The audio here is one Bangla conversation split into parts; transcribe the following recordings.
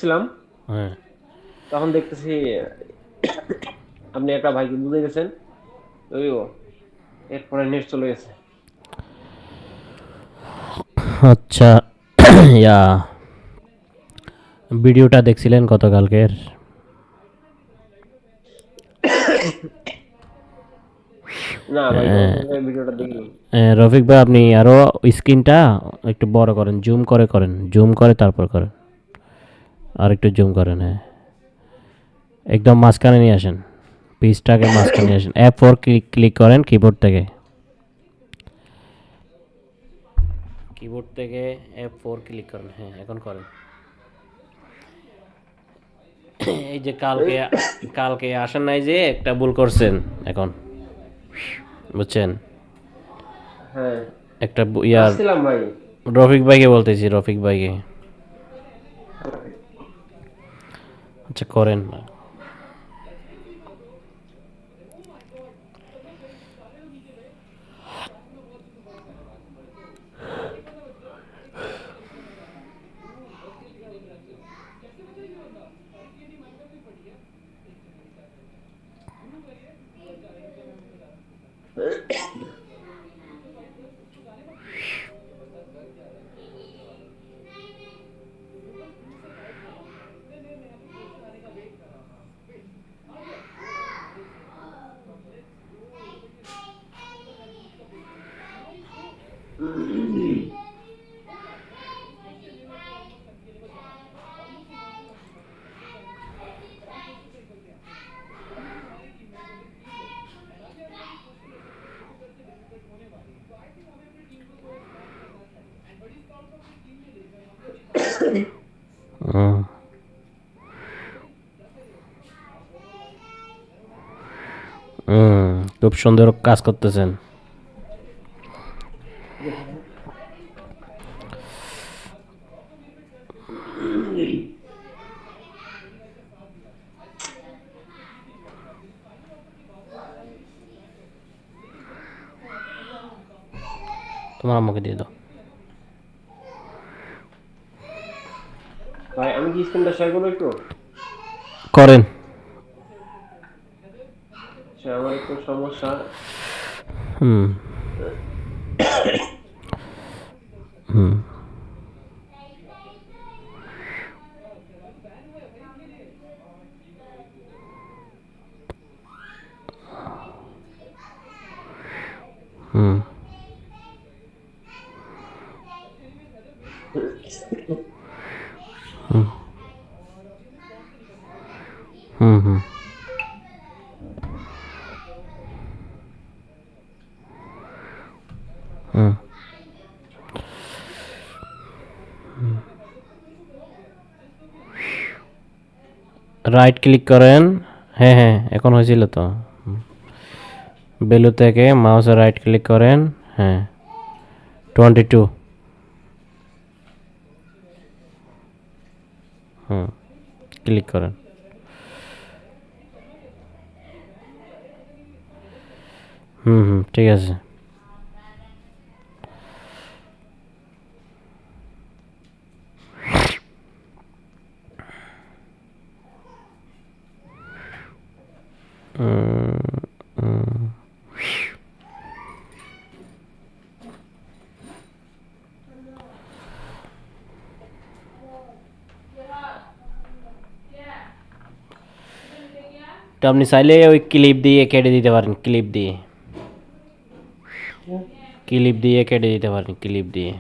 ছিলাম হ্যাঁ। তখন দেখতেছি আপনি একটা ভাইকে বুঝে গেছেন। ওইও এরপরে নেট চলে গেছে। আচ্ছা। ইয়া ভিডিওটা দেখছিলেন গতকালকের? না ভাই, আহ, গতকালকের ভিডিওটা দেখিনি। রফিক ভাই, আপনি আরো স্ক্রিনটা একটু বড় করেন, জুম করে করেন, জুম করে তারপর করেন, আর একটু জুম করেন। হ্যাঁ, একদম মাঝখানে নিয়ে আসেন, পিসটাকে মাঝখানে নিয়ে আসেন। F4 ক্লিক ক্লিক করেন কিবোর্ড থেকে, কিবোর্ড থেকে F4 ক্লিক করেন। হ্যাঁ, এখন করেন। এই যে কালকে কালকে আসেন নাই, যে একটা ভুল করছেন এখন, বুঝছেন? হ্যাঁ, একটা ইয়ার, আসছিলাম ভাই। রফিক ভাইকে বলতেছি, রফিক ভাইকে। আচ্ছা, করেন না। হুম, হুম, খুব সুন্দর কাজ করতেছেন। তোমার আম্মুকে দিয়ে দাও। ভাই আমি কি স্ক্রিনটা শেয়ার করবো একটু? করেন। আচ্ছা, আমার একটু সমস্যা। হুম, হুম, হুম, হুম, হুম, হুম। রাইট ক্লিক করেন। হ্যাঁ, হ্যাঁ, এখন হয়েছিল তো। বেলু থেকে মাউসে রাইট ক্লিক করেন। হ্যাঁ, 22। হুম, ক্লিক করেন। হুম, হুম, ঠিক আছে। উম, উম, তো আপনি চাইলে ওই ক্লিপ দিয়ে কেটে দিতে পারেন, ক্লিপ দিয়ে, ক্লিপ দিয়ে কেটে দিতে পারেন, ক্লিপ দিয়ে।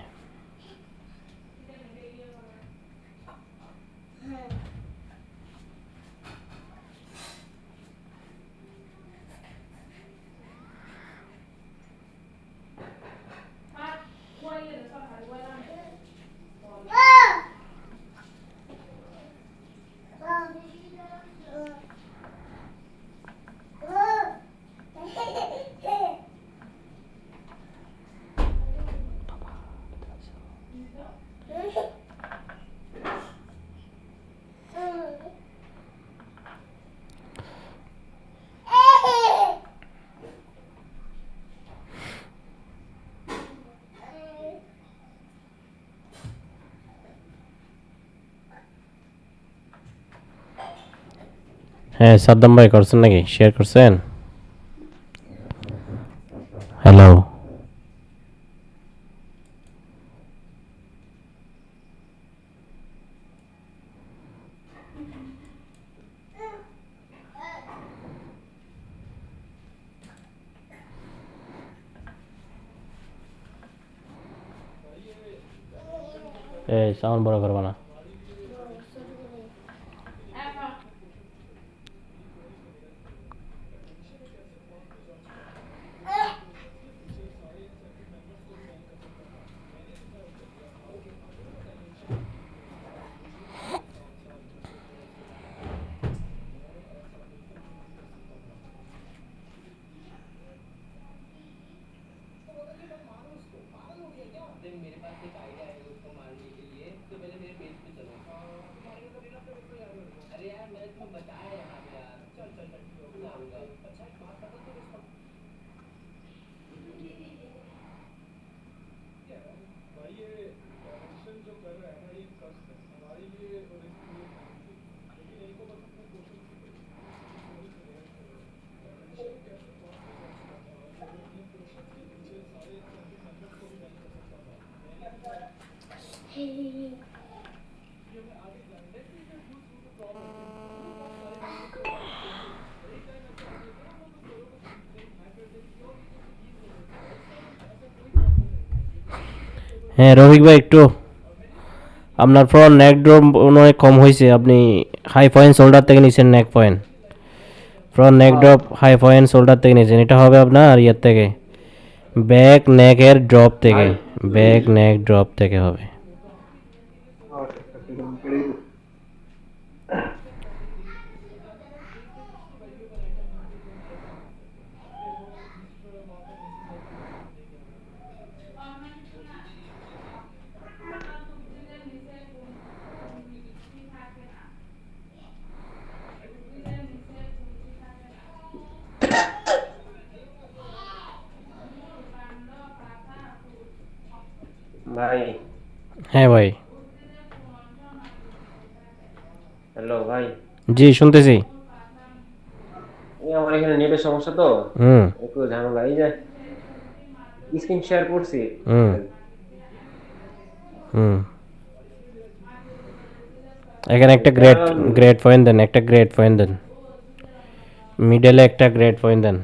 হ্যাঁ সাদ্দাম ভাই করছেন নাকি, শেয়ার করছেন? হ্যালো। এই সাউন্ড বড় করবা না। হ্যাঁ রফিক ভাই একটু আপনার ফ্রন্ট নেক ড্রপ অনেক কম হয়েছে, আপনি হাই পয়েন্ট শোল্ডার থেকে নিছেন neck point, front neck drop high point shoulder থেকে নিছেন, এটা হবে আপনার ইয়ের থেকে ব্যাক নেকের ড্রপ থেকে, ব্যাক নেক ড্রপ থেকে হবে। ভাই হ্যাঁ ভাই। হ্যালো ভাই, জি শুনতেছি। এই আমার এখানে নেটের সমস্যা তো, হুম একটু ঝামেলা। এই যে স্ক্রিন শেয়ার করছি হুম ভাই। হুম এখানে একটা গ্রেট প্যারালাল গ্রেট পয়েন্ট দেন, একটা গ্রেট পয়েন্ট দেন, মিডলে একটা গ্রেট পয়েন্ট দেন।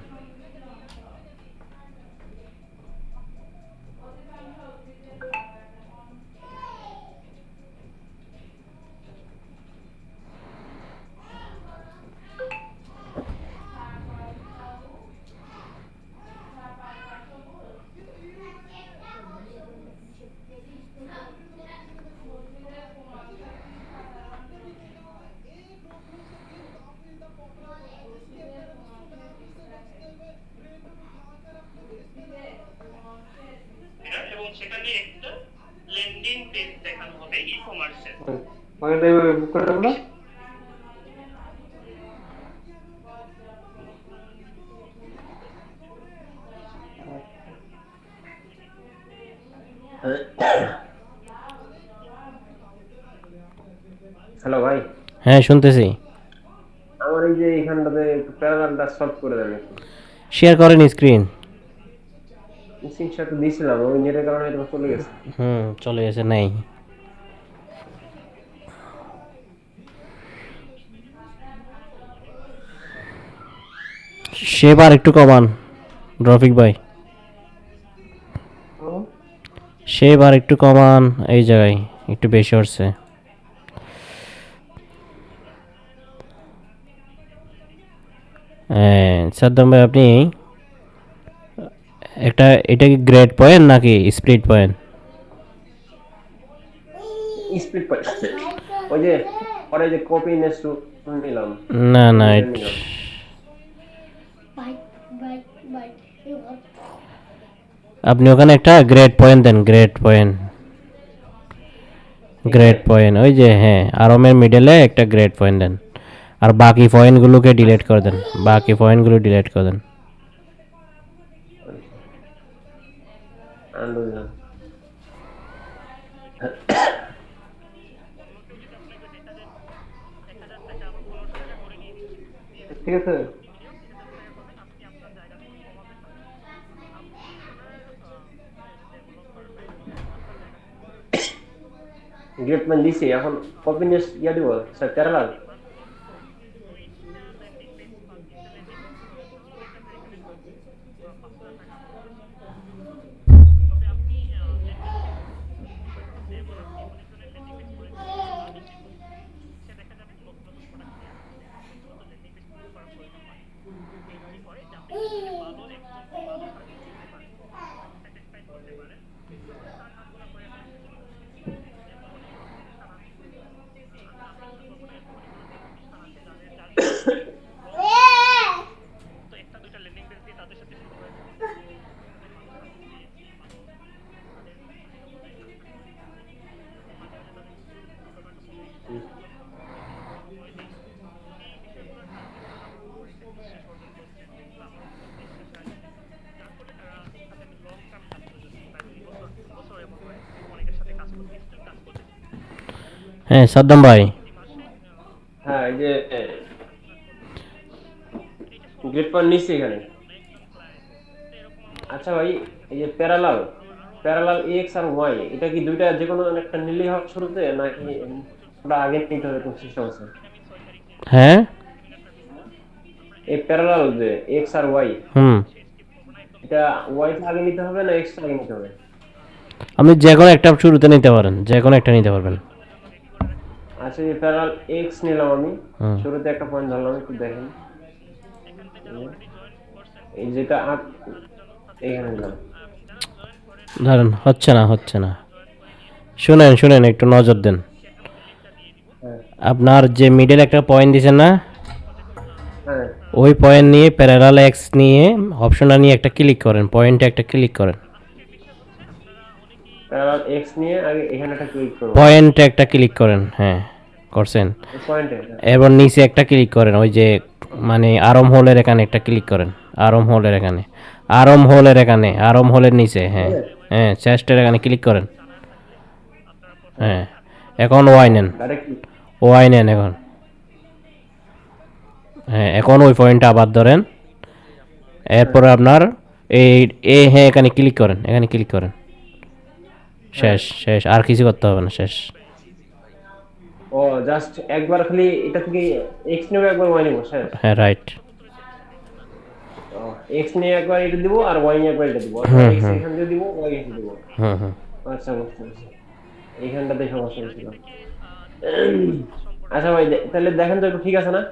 এবং সেখানে একটা ল্যান্ডিং পেজ দেখানো হবে ই কমার্সের। পয়েন্টটা বুক করে রাখবো। হ্যালো ভাই, হ্যাঁ শুনতেছি। আমার এই যে এখানটাতে একটু প্যারালালটা সলভ করে দেন একটু। শেয়ার করেন স্ক্রিন। স্ক্রিনশট দিয়েছিলাম, ওই নেটের কারণে এটা চলে গেছে। চলে গেছে নাই। শেপ আর একটু কমান রফিক ভাই, শেপ আর একটু কমান, এই জায়গায় একটু বেশি হচ্ছে। সাদ্দাম ভাই আপনি একটা, এটা কি গ্রেড পয়েন্ট নাকি স্প্লিট পয়েন্ট? স্পিড পয়েন্ট, ওই যে পরে যে কপি নেস্ট নিলাম, না না এটা নিলাম। আপনি ওখানে একটা গ্রেড পয়েন্ট দেন, গ্রেড পয়েন্ট, গ্রেড পয়েন্ট ওই যে হ্যাঁ আরমের মিডলে একটা গ্রেড পয়েন্ট দেন, আর বাকি পয়েন্টগুলোকে ডিলিট করে দেন, বাকি পয়েন্টগুলো ডিলিট করে দেন। আনন্দ দিলাম। ঠিক আছে? গ্রেড পয়েন্ট দিছি, এখন কপি নিয়ে ইয়া দিব স্যার প্যারালাল। হ্যাঁ সাদ্দাম ভাই। হ্যাঁ এই যে গ্রেড পয়েন্ট নিচ্ছি এখানে। আচ্ছা ভাই, এই যে প্যারালাল প্যারালাল এক্স আর ওয়াই, এটা কি দুইটা যে কোনো একটা নিলেই হবে শুরুতে, নাকি ওটা আগে নিতে হবে? কোন সিস্টেম আছে হ্যাঁ এই প্যারালাল যে এক্স আর ওয়াই, হুম, এটা ওয়াই টা আগে নিতে হবে না এক্স টা আগে নিতে হবে? আপনি যে কোনো একটা শুরুতে নিতে পারেন, যে কোনো একটা নিতে পারবেন। আচ্ছা, এই প্যারালাল এক্স নিলাম আমি, হুম, শুরুতে একটা পয়েন্ট ধরলাম, একটু দেখেন। এই যেটা এখানে নিলাম। ধরেন হচ্ছে না হচ্ছে না, শুনেন শুনেন একটু নজর দেন। হ্যাঁ আপনার যে মিডল একটা পয়েন্ট দিছেন না, হ্যাঁ, ওই পয়েন্ট নিয়ে প্যারালাল এক্স নিয়ে অপশনটা নিয়ে একটা ক্লিক করেন, পয়েন্টে একটা ক্লিক করেন, প্যারালাল এক্স নিয়ে আগে এখানে একটা ক্লিক করব, পয়েন্টে একটা ক্লিক করেন, হ্যাঁ করছেন। এই পয়েন্টে। এবার নিচে একটা ক্লিক করেন, ওই যে মানে আরম হোলের এখানে একটা ক্লিক করেন, আরম হোলের এখানে, আরম হোলের এখানে, আরম হোলের নিচে, হ্যাঁ হ্যাঁ চেস্টের এখানে ক্লিক করেন। হ্যাঁ এখন ওয়াই নেন, ডাইরেক্ট ওয়াই নেন এখন। হ্যাঁ এখন ওই পয়েন্টটা আবার ধরেন, এরপরে আপনার এই হ্যাঁ এখানে ক্লিক করেন, এখানে ক্লিক করেন, শেষ শেষ, আর কিছু করতে হবে না, শেষ। ও জাস্ট একবার খালি এটা থেকে এক্স নিয়ে একবার ওয়াই নিব, শেষ? হ্যাঁ রাইট। এক্স নিয়ে একবার এটা দিব আর ওয়াই নিয়ে একবার এটা দিব, হুম এক্স হুম এখান দিয়ে দিব, ওয়াই এখান দিব। হুম হুম আচ্ছা বুঝতে পারছি, এইখানটাতে সমস্যা হয়েছিল। আচ্ছা ভাই, তাহলে দেখেন তো একটু, ঠিক আছে না?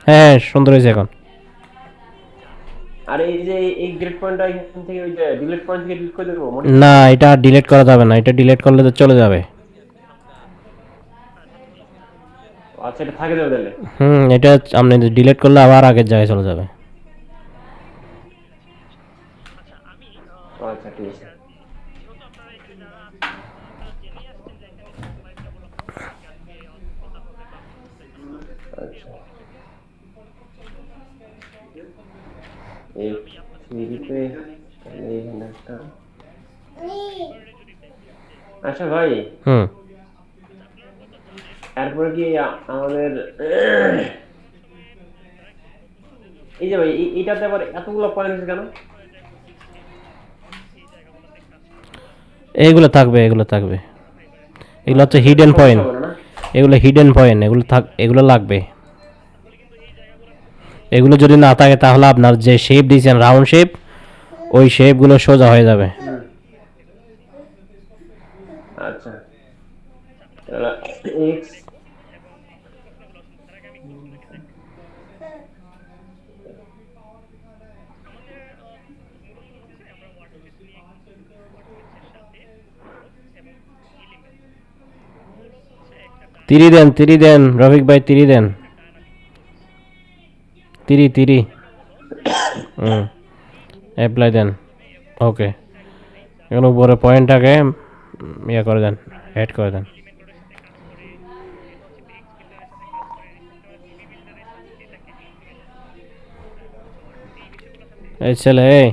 হ্যাঁ সুন্দর হয়েছে এখন। আর এই যে এই গ্রেড পয়েন্টটা এখান থেকে ওই যে ডিলিট পয়েন্ট থেকে ডিলিট করে দেবো? না এটা ডিলিট করা যাবে না, এটা ডিলিট করলে তো চলে যাবে। আচ্ছা, এটা থাকে যাবে তাহলে? হুম, এটা আপনি ডিলিট করলে আবার আগের জায়গায় চলে যাবে। আচ্ছা ঠিক আছে। আচ্ছা, এই থ্রিতে এইখানে একটা। আচ্ছা ভাই, হুম, তারপরে কি আমাদের এই যে ভাই এইটাতে আবার এতগুলো পয়েন্ট আছে কেন? এইগুলো থাকবে, এগুলো থাকবে, এগুলো হচ্ছে হিডেন সমস্যা পয়েন্ট, হবে না, না? এগুলো হিডেন পয়েন্ট, এগুলো এগুলো লাগবে। এগুলো যদি না থাকে তাহলে আপনার যে শেপ দিয়েছেন রাউন্ড শেপ, ওই শেপগুলো সোজা হয়ে যাবে। আচ্ছা, এক্স তিরি দেন রফিক ভাই, তিরি দেন, তিরি তিরি। হুম, অ্যাপ্লাই দেন, ওকে। এখন উপরে পয়েন্টটাকে ইয়ে করে দেন, অ্যাড করে দেন। এই ছেলে, এই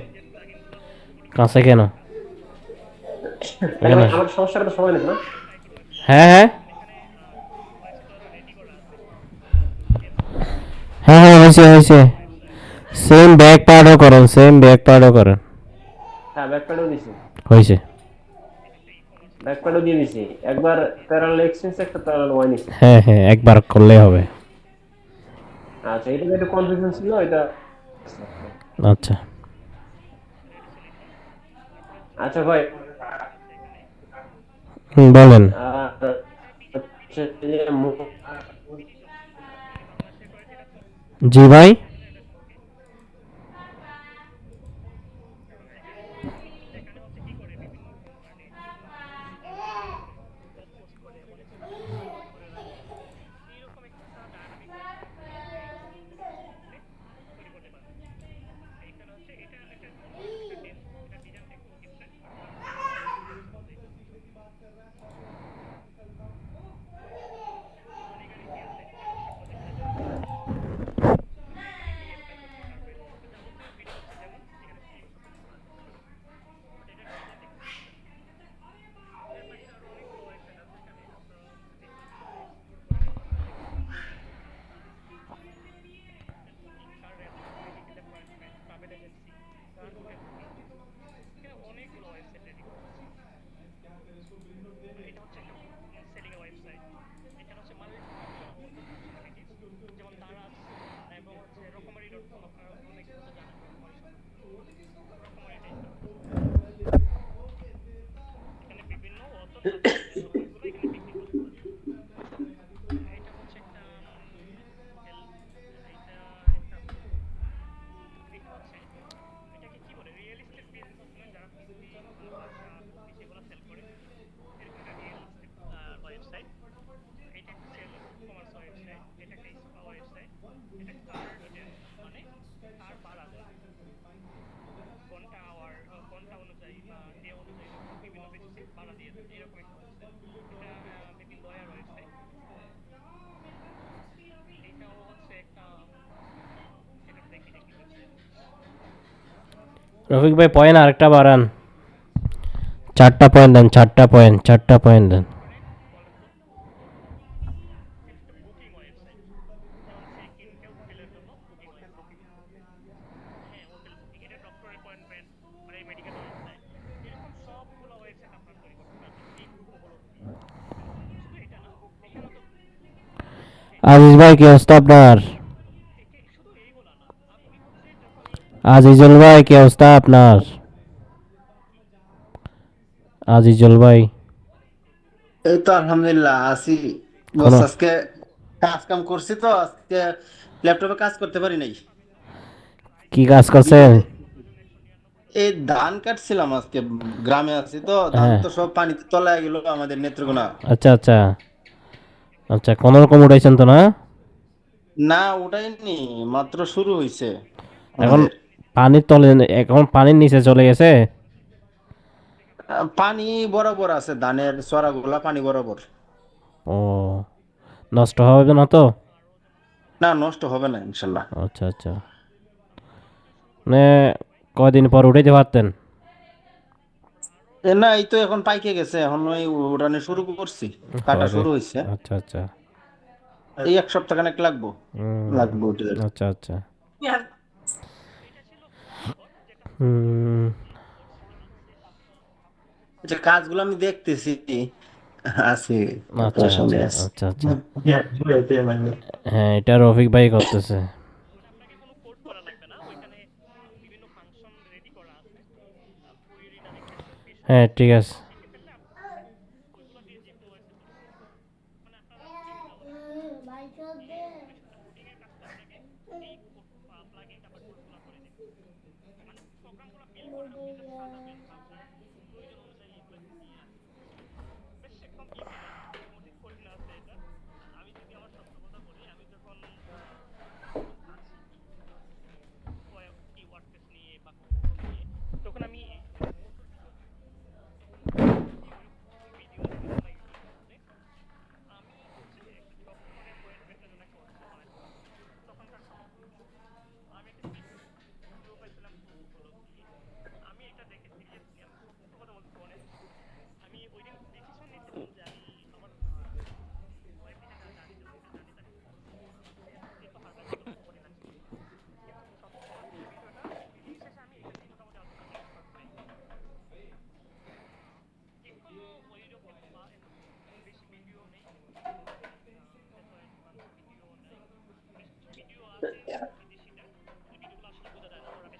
কাছে কেন? এখানে আসো। আমার সমস্যাটা তো সময় নেই না? হ্যাঁ হ্যাঁ হ্যাঁ হ্যাঁ হয়েছে সেম ব্যাক পার্টও করেন, হ্যাঁ, ব্যাকপ্যাডও দিছি, হয়েছে। ব্যাকপ্যাডও দিয়ে দিছি। একবার প্যারালাল এক্স নিছি, একটা প্যারালাল ওয়াই নিছি। হ্যাঁ হ্যাঁ, একবার করলেই হবে। আচ্ছা, এটা একটু কনফিউশন ছিল, এটা। আচ্ছা। আচ্ছা ভাই, বলেন। আর হচ্ছে যে জি ভাই। রফিক ভাই পয়েন্ট আরেকটা বাড়ান, 4টা পয়েন্ট দেন, 4টা পয়েন্ট দেন। আজিজ ভাই কি অবস্থা আপনার? আজিজুল ভাই কি অবস্থা আপনার? আজিজুল ভাই এই তো আলহামদুলিল্লাহ আছি। বস কোনো আজকে কাজ কাম করছি তো আজকে ল্যাপটপে কাজ করতে পারি নাই। কি কাজ করছেন? বিকেলে এই ধান কাটছিলাম আজকে। গ্রামে আছি তো ধান হ্যাঁ। তো সব পানিতে তলায় গেল আমাদের নেত্রকোনা। আচ্ছা আচ্ছা আচ্ছা, কোনো রকম উঠাইছেন তো না? না ওটাইনি, মাত্র শুরু হয়েছে এখন আমাদের। পানির তলে, এখন পানির নিচে চলে গেছে। পানি বরাবর আছে, ধানের চড়াগুলা পানি বরাবর। ও, নষ্ট হবে না তো? না, নষ্ট হবে না ইনশাল্লাহ। আচ্ছা আচ্ছা, মানে কয়দিন পর উঠাইতে পারতেন? না, এই তো এখন পাইকে গেছে, এখন ওই উড়ানে শুরু করছি, কাটা আরে, শুরু হয়েছে। আচ্ছা আচ্ছা। এই এক সপ্তাহ খানেক লাগবো। হুম, লাগবে ওটা। আচ্ছা আচ্ছা। হুম, যে কাজগুলো আমি দেখতেছি আছি, আচ্ছা আপনার সামনে আচ্ছা আছি। আচ্ছা আচ্ছা। হ্যাঁ, এটা রফিক ভাই করতেছে। হ্যাঁ ঠিক আছে।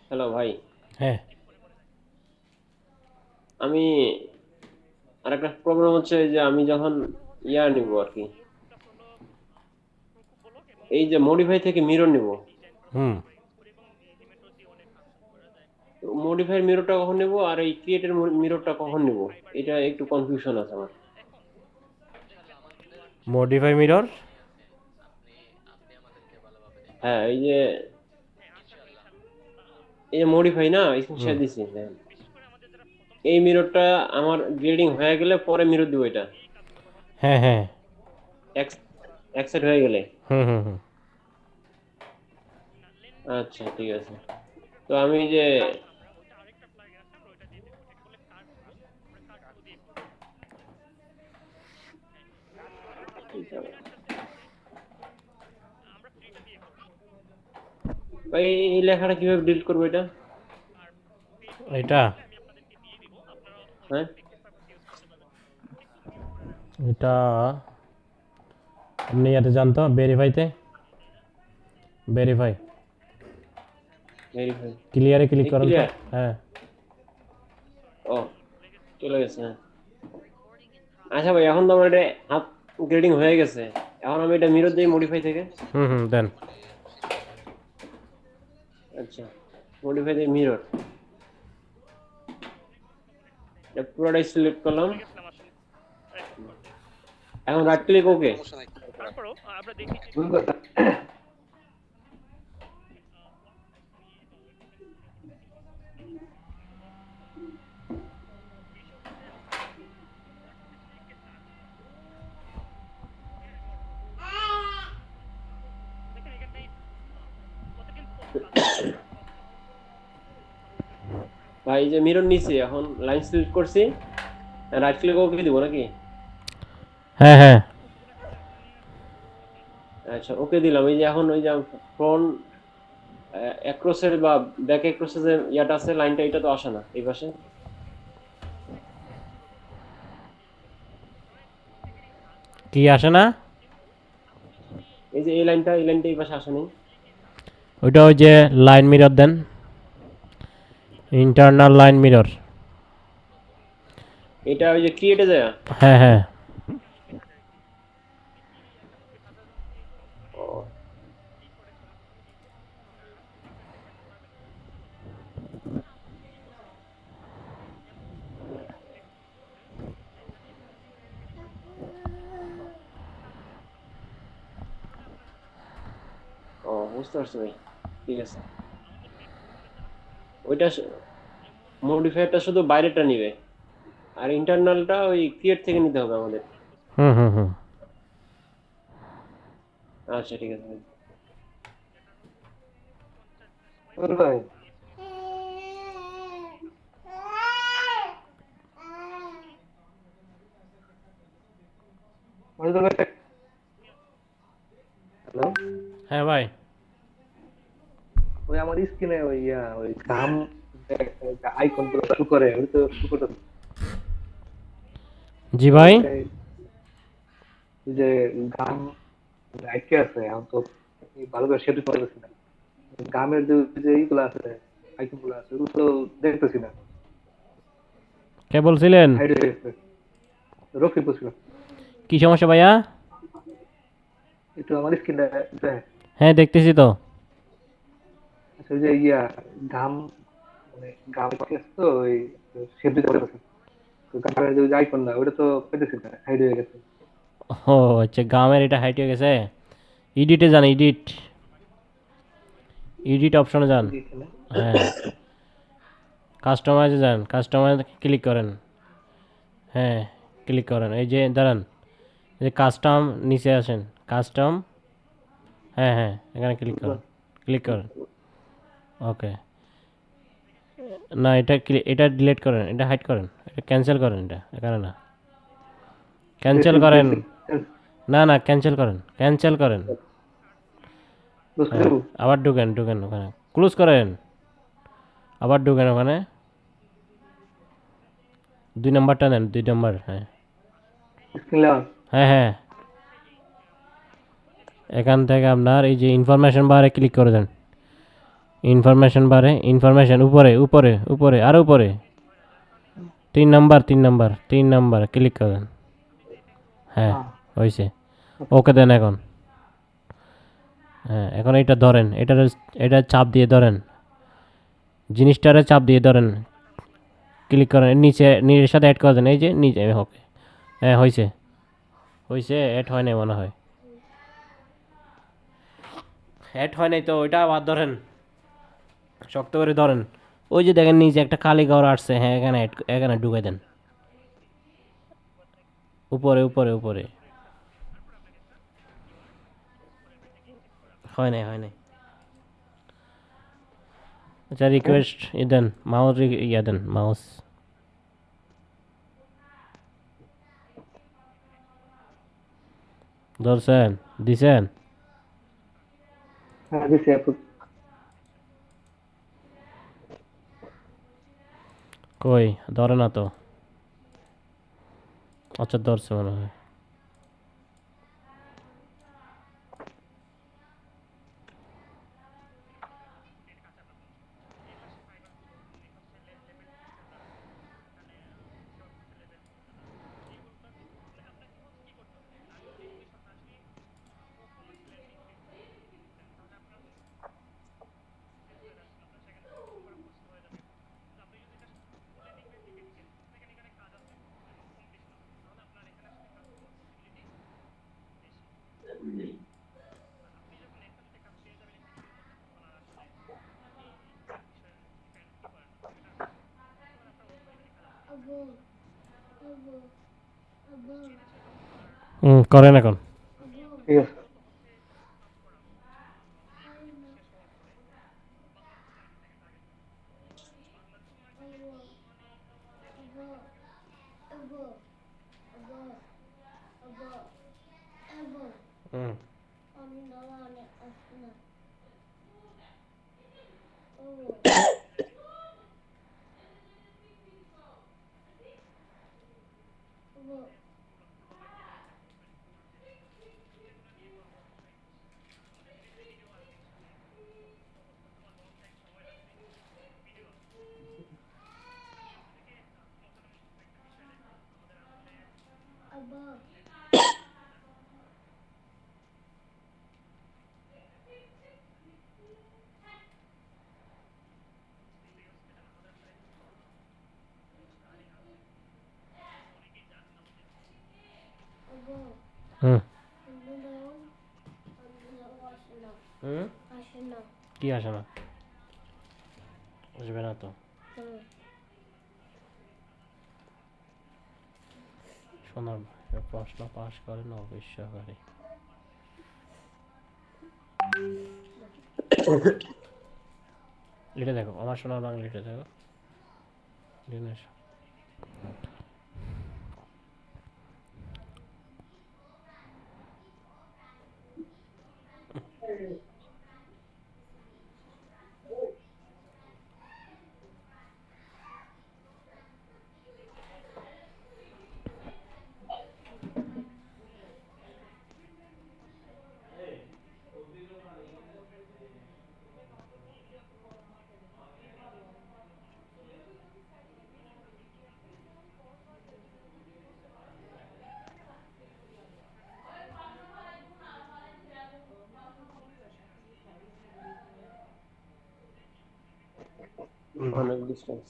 হ্যালো ভাই, হ্যাঁ আমি আরেকটা প্রবলেম হচ্ছে যে আমি যখন নিব আর কি, এই যে মডিফাই থেকে মিরর নিব, হুম মডিফাই মিররটা কখন নিব আর এই ক্রিয়েটের মিররটা কখন নিব, এটা একটু কনফিউশন আছে আমার। মডিফাই মিরর হ্যাঁ, এই যে মডিফাই না স্ক্রিনশট দিছি, হ্যাঁ, এই মিররটা আমার গ্রেডিং হয়ে গেলে পরে মিরর দিব এটা, হ্যাঁ হ্যাঁ এক এক সেট হয়ে গেলে। হুম হুম হুম আচ্ছা ঠিক আছে। তো আমি যে ভাই এই লেখাটা কিভাবে ডিলিট করবো এটা? এটা হ্যাঁ, এটা আপনি ইয়াতে যান তো ভেরিফাইতে, ভেরিফাই ভেরিফাই, ক্লিয়ারে ক্লিক এই করেন তো। ক্লিয়ার, হ্যাঁ ও চলে গেছে, হ্যাঁ। আচ্ছা ভাই, এখন তো আমার এটা হাফ গ্রেডিং হয়ে গেছে, এখন আমি এটা মিরর দিই মডিফাই থেকে। হুম হুম দেন। আচ্ছা, মডিফাই দিয়ে মিরর, এটা পুরোটাই সিলেক্ট করলাম, এখন রাইট ক্লিক, ওকে। তারপরও আমরা দেখি যে দেখেন এখানটায় কতদিন ভাই এই যে মিরর নিছি, এখন লাইন সিলেক্ট করছি, রাইট ক্লিক ওকে দিব নাকি? হ্যাঁ হ্যাঁ আচ্ছা ওকে দিলাম। এই যে এখন ওই যে ফ্রন্ট অ্যাক্রসের বা ব্যাক অ্যাক্রসের যে ইয়াটা আছে লাইনটা, এটা তো আসে না এই পাশে। কি আসে না? এই যে এই লাইনটা এই পাশে আসে নাই। ওইটা ওই যে লাইন মিরর দেন, ইন্টারনাল লাইন মিরর। এটা ওই যে ক্রিয়েটে যায়। হ্যাঁ হ্যাঁ ও ও বুঝতে পারছি ভাই, ঠিক আছে। ওইটা মডিফায়ারটা শুধু বাইরেটা নিবে, আর ইন্টারনালটা ওই ক্রিয়েট থেকে নিতে হবে আমাদের। হুম হুম হুম আচ্ছা ঠিক আছে ভাই। ভাই মনিটর ভাই, হ্যালো, হ্যাঁ ভাই ওই আমার স্ক্রিনে ওই ঘাম আইকন গুলো শো করে, ওই তো শো করতে জি ভাই। ওই যে ঘাম আটকে আছে এখন তো, ভালো করে সেট করতেছি না। ঘামের যে যে এইগুলো আছে, আইকন গুলো আছে, ওগুলো তো দেখতেছি না, কে বলছিলেন? হাইড হয়ে গেছে। রকি বলছিল, কি সমস্যা ভাইয়া? একটু আমার স্ক্রিনটা, হ্যাঁ দেখতেছি তো। আচ্ছা ওই যে ঘাম, মানে ঘাম আটকে আছে তো, ওই সেট দিতে পারতেছি না। তো ঘামের যে আইকন না, ওটা তো পেতেছি না, হাইড হয়ে গেছে। ও আচ্ছা, গ্রামের এটা হাইট হয়ে গেছে। এডিটে যান, এডিট, এডিট অপশনে যান। এখানে হ্যাঁ কাস্টমাইজে যান, কাস্টমাইজ ক্লিক করেন। হ্যাঁ ক্লিক করেন, এই যে দাঁড়ান, এই যে কাস্টম নিচে আসেন, কাস্টম, হ্যাঁ হ্যাঁ এখানে ক্লিক করেন, ক্লিক করেন। ওকে, না এটা এটা ডিলিট করেন, এটা হাইড করেন, এটা ক্যান্সেল করেন, এটা এখানে না, ক্যান্সেল করেন। না না ক্যান্সেল করেন, ক্যান্সেল করেন। বুঝতে হ্যাঁ আবার ঢুকেন, ঢুকেন ওখানে, ক্লোজ করেন, আবার ঢুকেন ওখানে, 2 নম্বরটা নেন, 2 নম্বর, হ্যাঁ স্ক্রিন হ্যাঁ হ্যাঁ এখান থেকে আপনার এই যে ইনফরমেশন বারে ক্লিক করে দেন, ইনফরমেশন বারে, ইনফরমেশন উপরে উপরে উপরে আরো উপরে 3 নাম্বার ক্লিক করেন। হ্যাঁ হ্যাঁ হয়েছে, ওকে দেন এখন। হ্যাঁ এখন এটা ধরেন, এটা চাপ দিয়ে ধরেন, জিনিসটারে চাপ দিয়ে ধরেন, ক্লিক করেন নিচে, নিজের সাথে অ্যাড করে দেন, এই যে নিচে। ওকে হ্যাঁ হয়েছে, হয়েছে। অ্যাড হয় নাই মনে হয়, অ্যাড হয় নাই তো ওইটা আবার ধরেন, শক্ত করে ধরেন। ওই যে দেখেন নিচে একটা খালি ঘর আসছে, হ্যাঁ এখানে এখানে ঢুকে দেন, উপরে উপরে উপরে। হয় নাই, হয় নাই। আচ্ছা রিকোয়েস্ট দেন, মাউস ইয়া দেন, মাউস ধরছেন, দিছেন। হ্যাঁ দিছি approve। কই ধরে না তো। আচ্ছা ধরছে মনে হয়। করেন এখন। ঠিক আছে। হুম হুম হুম কি আসে না, আসবে না তো। শোনার প্রশ্ন পাশ করেন অবশ্যই। লিখে দেখো, আমার সোনার বাংলা লিখে দেখো। দিনেশ অনেক ডিস্টেন্স।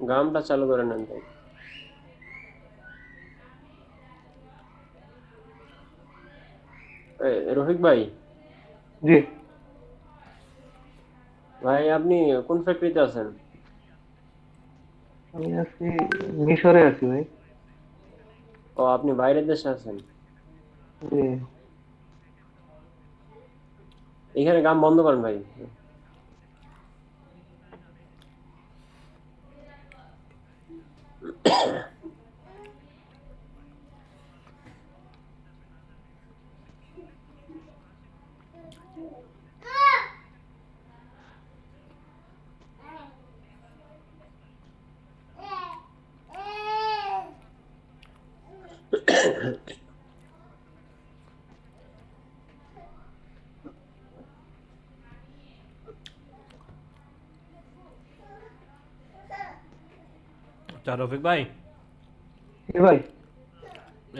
গামটা চালু করে নেন তাই। রফিক ভাই, জি, ভাই আপনি কোন ফ্যাক্টরিতে আছেন? আমি আছি, মিশরে আছি ভাই। ও, আপনি বাইরের দেশে আছেন। জি। এখানে গাম বন্ধ করেন ভাই। আচ্ছা রফিক ভাই, জি ভাই।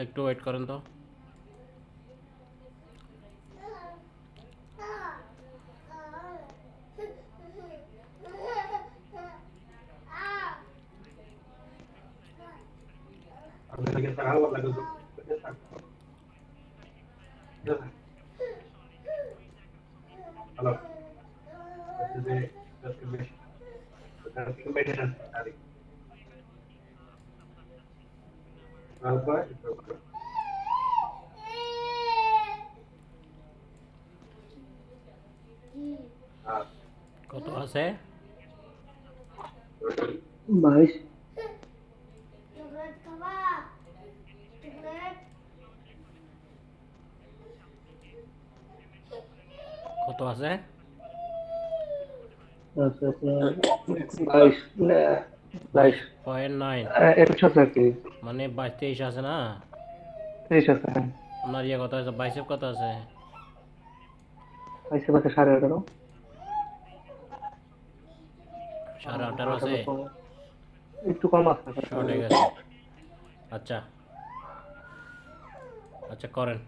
একটু ওয়েট করেন তো। কত আছে? ভাই, কত আছে? আচ্ছা আপনার 22, 22, 22.9, 21 আছে আর কি। মানে 22-23 আছে না? 23 আছে, হ্যাঁ। আপনার ইয়ে কত আছে, বাইসেপ কত আছে? পাইছে পাচ্ছে 18.5। 18.5 আছে? 18 কম, একটু কম আছে। শর্ট হয়ে গেছে। আচ্ছা আচ্ছা, করেন।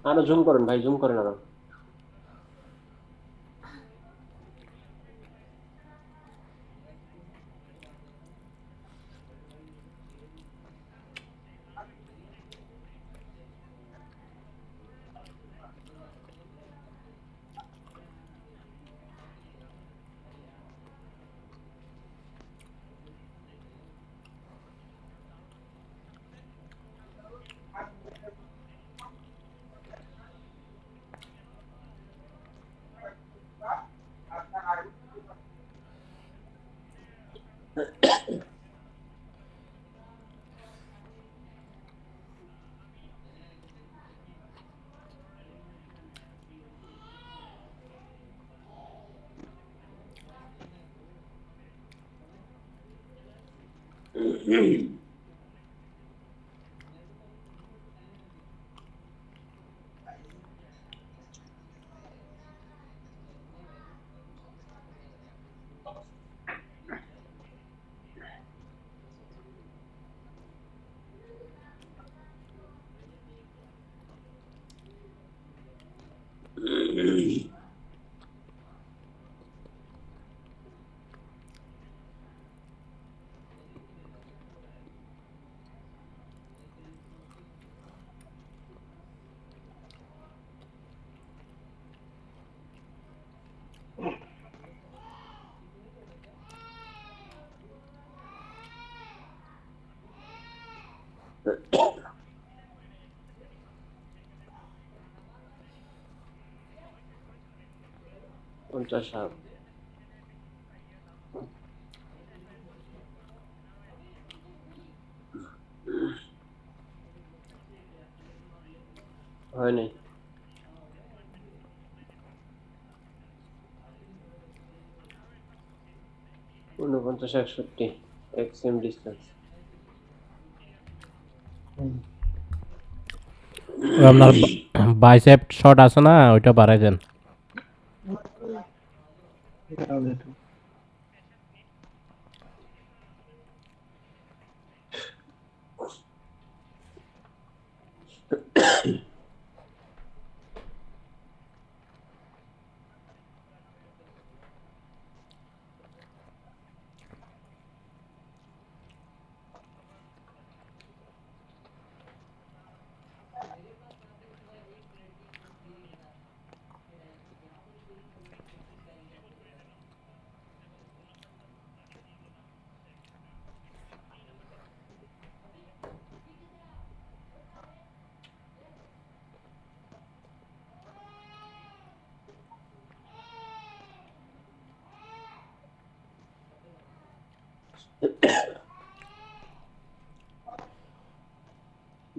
আরো জুম করেন ভাই, জুম করেন আরো। 50 হাফ। হয় নাই। 49 61 এক সেম ডিস্টেন্স। ওই আপনার বাইসেপ শট আছে না, ওইটা বাড়াই দেন।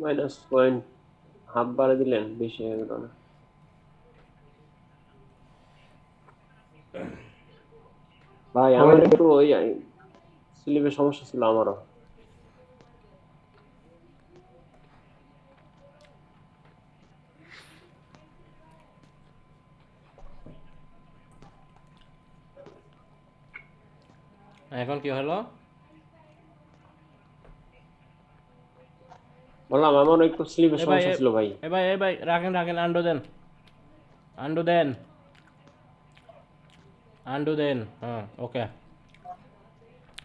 মাইনাস পয়েন্ট হাফ বাড়ে দিলেন, বেশি হয়ে গেল না? ভাই আমার একটু ওই স্লিপের সমস্যা ছিল আমারও। এখন কি হলো? বললাম আমারও একটু স্লিপের এ ভাই সমস্যা ছিল ভাই। এ ভাই রাখেন রাখেন, আন্ডু দেন, আন্ডু দেন, আন্ডু দেন। হ্যাঁ ওকে।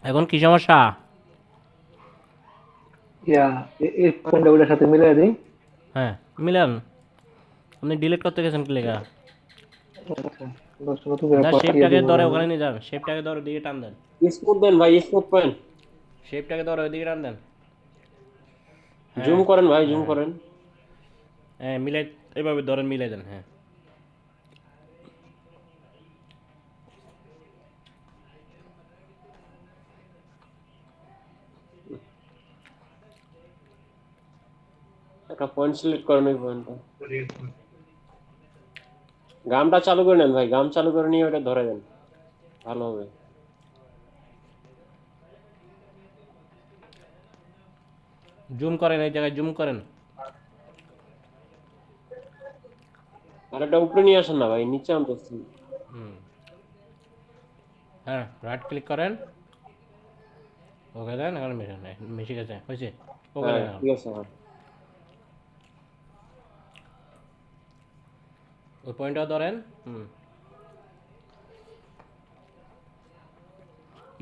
এখন কি সমস্যা? ইয়া এই পয়েন্টটা ওটার সাথে মিলাই দিই। হ্যাঁ মিলান। আপনি ডিলিট করতে গেছেন কি লেখা? আচ্ছা, নতুন করে যা পাঠিয়ে শেপটাকে দিব ধরে আমি। ওখানে নিয়ে যান, শেপটাকে ধরে ওদিকে টান দেন, স্মুথ দেন ভাই, স্মুথ পয়েন্ট। শেপটাকে ধরে ওইদিকে টান দেন। হ্যাঁ জুম করেন ভাই, জুম হ্যাঁ করেন। হ্যাঁ মিলাই, এভাবে ধরেন, মিলাই দেন। হ্যাঁ একটা পয়েন্ট সিলেক্ট করেন, ওই পয়েন্টটা। গামটা চালু করে নেন ভাই, গাম চালু করে নিয়ে ওটা ধরে দেন, ভালো হবে। জুম করেন, এই জায়গায় জুম করেন। আর এটা উপরে নিয়ে আসেন না ভাই, নিচে আনতেছি। হ্যাঁ রাইট ক্লিক করেন, ওকে দেন। এখন মিশে গেছে, হয়েছে। ওকে হ্যাঁ দেন এখন। ঠিক আছে। হ্যাঁ ওই পয়েন্টটাও ধরেন।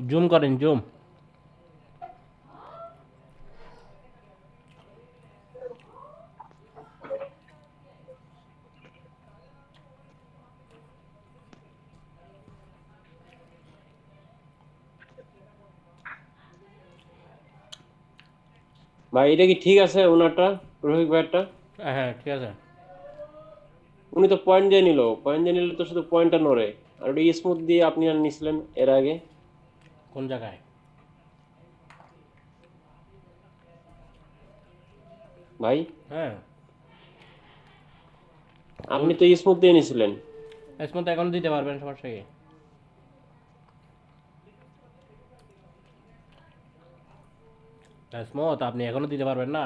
জুম করেন, জুম। ভাই এটা কি ঠিক আছে ওনারটা, রোহিত ভাইয়েরটা? হ্যাঁ ঠিক আছে। উনি তো পয়েন্ট দিয়ে নিল, পয়েন্ট দিয়ে নিলে তো শুধু পয়েন্টটা নড়ে। আর ওটা স্মুথ দিয়ে আপনি আর নিছিলেন এর আগে। কোন জায়গায়? ভাই হ্যাঁ আপনি তো স্মুথ দিয়ে নিছিলেন। স্মুথ এখনো দিতে পারবেন, সমস্যা কি? স্মুথ আপনি এখনো দিতে পারবেন না?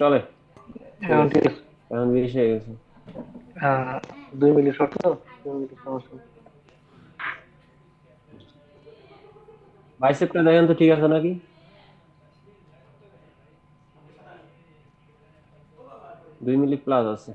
চলে। এখন ঠিক আছে। এখন 20 হয়ে গেছে। 2 মিনিট শর্ত, 2 মিনিট সমস্যা নেই। বাইসেপটা দেখেন তো ঠিক আছে নাকি? 2 মিলি প্লাস আছে।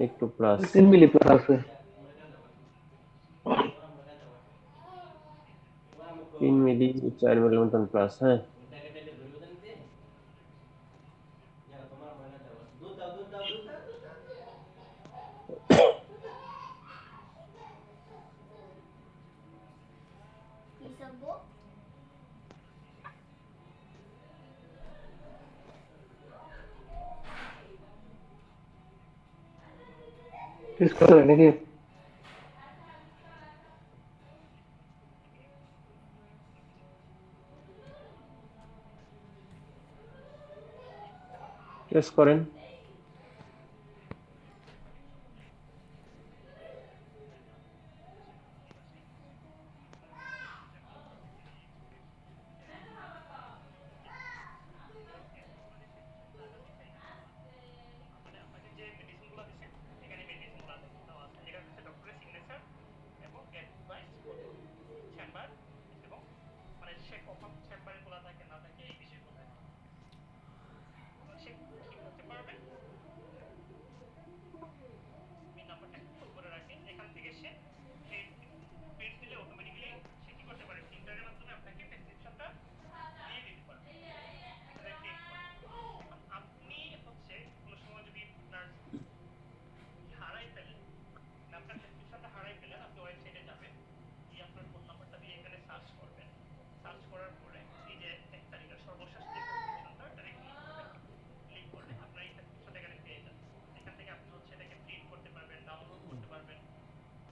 একটু প্লাস। 3 মিলি প্লাস আছে। 3 মিলি 4 মিলি মতন প্লাস, হ্যাঁ। টেস্ট করতে হবে নাকি? টেস্ট করেন। মানে আপনাকে যে মেডিসিনগুলো দিছে এখানে মেডিসিনগুলো দেওয়া আছে, এটা হচ্ছে ডক্টরের সিগনেচার এবং অ্যাডভাইস কত চেম্বার এবং মানে সে কখন চেম্বারে খোলা থাকে না থাকে এই বিষয়গুলো। সে কি করতে পারবে, এই নাম্বারটা ফোন করে রাখেন, এখান থেকে সে প্রিন্ট দিলে অটোমেটিক্যালি সে কি করতে পারে, প্রিন্টারের মাধ্যমে আপনাকে প্রেসক্রিপশনটা দিয়ে দিতে পারবে। এখানে প্রিন্ট করে এখন আপনি হচ্ছে কোনো সময় যদি আপনার হারাই ফেলেন, আপনার প্রেসক্রিপশনটা হারাই ফেলেন, আপনি ওয়েবসাইটে যাবেন, গিয়ে আপনার ফোন নাম্বারটা দিয়ে এখানে সার্চ করবেন। সার্চ করার পরে এই যে 1 তারিখের সর্বশেষ যে প্রেসক্রিপশনটা এটা ক্লিক করবেন। ক্লিক করলে আপনার এই প্রেসক্রিপশনটা এখানে পেয়ে যাবেন। এখান থেকে আপনি হচ্ছে এটাকে প্রিন্ট করতে পারবেন, ডাউনলোড করতে পারবেন,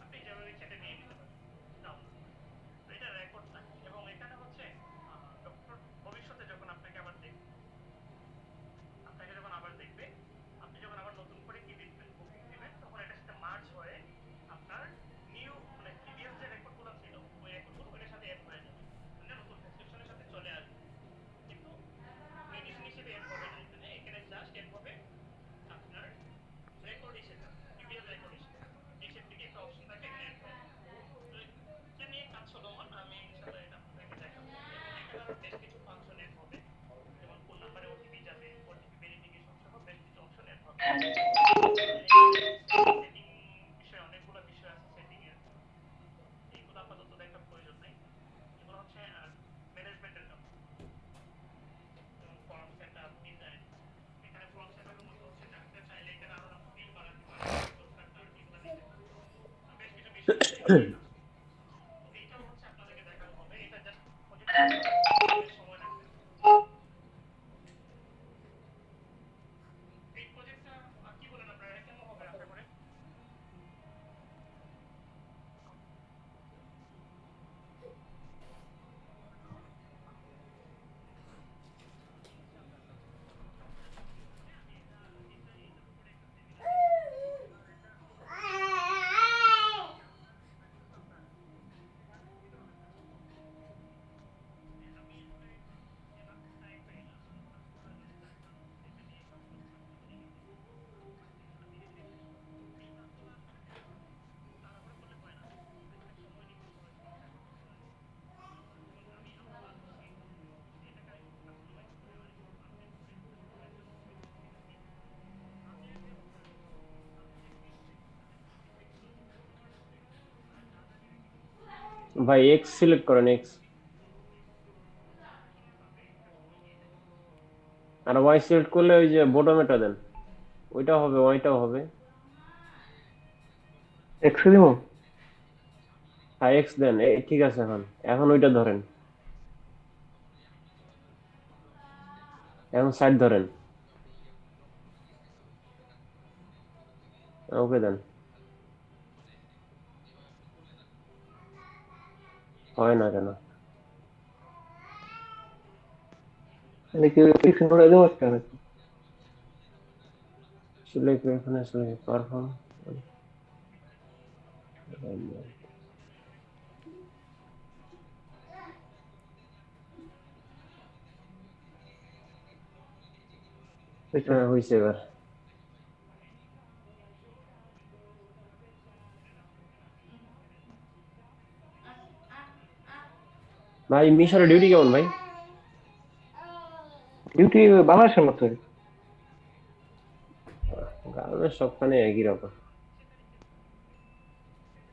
আপনি যেভাবে সেটা নিয়ে নিতে পারবেন ডাউনলোড করে। তো এটা রেকর্ড থাকে এবং এখানে হচ্ছে ডক্টর ভবিষ্যতে যখন আপনাকে যখন আবার দেখবে, আপনি যখন আবার নতুন করে কি দিবেন, বুকিং দিবেন, তখন এটার সাথে মার্জ হয়ে আপনার নিউ মানে প্রিভিয়াস যে রেকর্ডগুলো ছিল ওই রেকর্ডগুলো ওইটার সাথে অ্যাড হয়ে যাবে, মানে নতুন প্রেসক্রিপশনের সাথে চলে আসবে। কিন্তু মেডিসিন হিসেবে অ্যাড হবে না, এখানে এখানে জাস্ট অ্যাড হবে আপনার রেকর্ড হিসেবে, প্রিভিয়াস রেকর্ড হিসেবে। নিচের দিকে একটা অপশন থাকে, এখানে অ্যাড হয়ে যাবে। তো এটা নিয়ে কাজ চলমান, আমি ইনশাআল্লাহ এটা আপনাদেরকে দেখাবো। এবং এখানে আরো বেশ কিছু ফাংশন অ্যাড হবে, যেমন ফোন নাম্বারে ওটিপি যাবে, ওটিপি ভেরিফিকেশন সহ বেশ কিছু অপশন অ্যাড হবে। এখানে হচ্ছে সেটিং বিষয়ে অনেকগুলো বিষয় আছে সেটিং এর, এইগুলো আপাতত দেখার প্রয়োজন নাই। এগুলো হচ্ছে ম্যানেজমেন্টের জন্য, যেমন ফর্ম সেট আপ, ডিজাইন। এখানে ফর্ম সেট আপের মধ্যে হচ্ছে ডাক্তার চাইলে এখানে আরো ফিল বাড়াতে পারবে, ডক্টর কার্ড এগুলো দিতে পারবে। বেশ কিছু বিষয় আছে এখানে অ্যাড আছে। তো এইটাও হচ্ছে আপনাদেরকে দেখানো হবে, এটা জাস্ট প্রজেক্টটা করতে বেশ সময় লাগবে। এই প্রজেক্টটা কি বলেন আপনারা, এটা কেমন হবে আশা করেন? ভাই এক্স সিলেক্ট করেন, এক্স। আর ওয়াই সিলেক্ট করলে ওই যে বটমেটা দেন, ওইটাও হবে, ওয়াইটাও হবে। এক্স দিব? হ্যাঁ এক্স দেন, এই ঠিক আছে। এখন এখন ওইটা ধরেন, এখন সাইড ধরেন, ওকে দেন। হয় না কেন? মানে কি ফিক্সিং করে দেবো একটা নাকি? সিলেক্ট রেফারেন্স পারফর্ম বুঝছেন? হ্যাঁ হয়েছে এবার। ভাই মিশরের ডিউটি কেমন ভাই? ডিউটি বাংলাদেশের মতোই। গার্মেন্টস সবখানে একই রকম।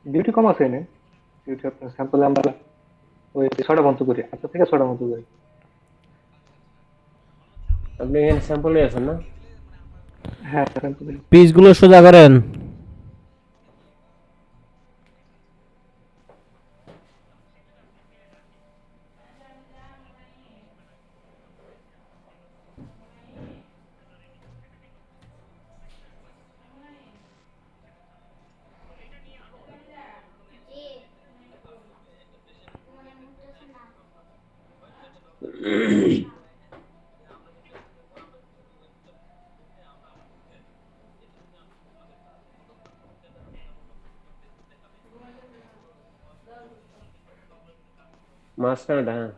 ডিউটি কম আছে এনে। ডিউটি আপনার স্যাম্পল আমরা ওই 6টা বন্ধ করি, 8টা থেকে 6টা বন্ধ করি। আপনি এখানে স্যাম্পলে আছেন না? হ্যাঁ স্যাম্পল। পিসগুলো সোজা করেন। মাঝখানেটা হ্যাঁ।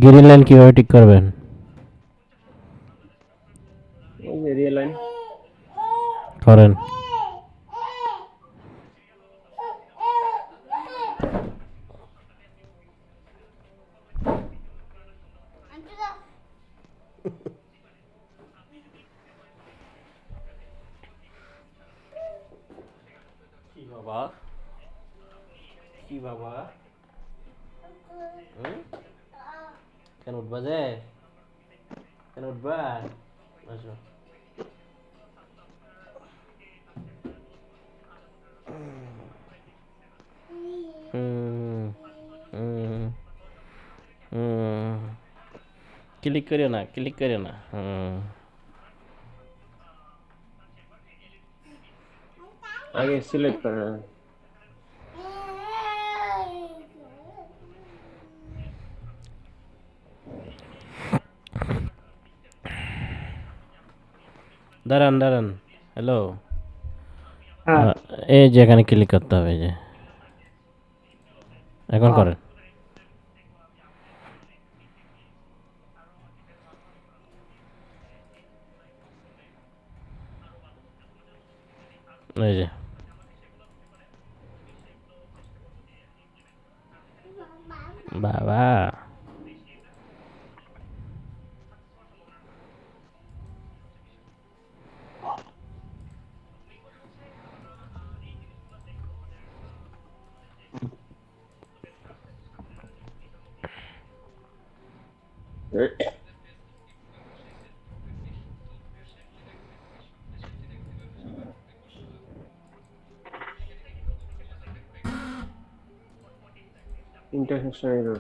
গ্রিন লাইন কিভাবে ঠিক করবেন? ওই যে রিয়েল লাইন। করেন। কি বাবা, কি বাবা, কেন উঠবা যে, কেন উঠবা? আসো। ক্লিক করিও না, ক্লিক করিও না। আগে সিলেক্ট করেন। দাঁড়ান দাঁড়ান, হ্যালো। হ্যাঁ এই যে এখানে ক্লিক করতে হবে, এই যে এখন হ্যাঁ। করেন। এই যে বাবা, ইন্টারসেকশন এরর।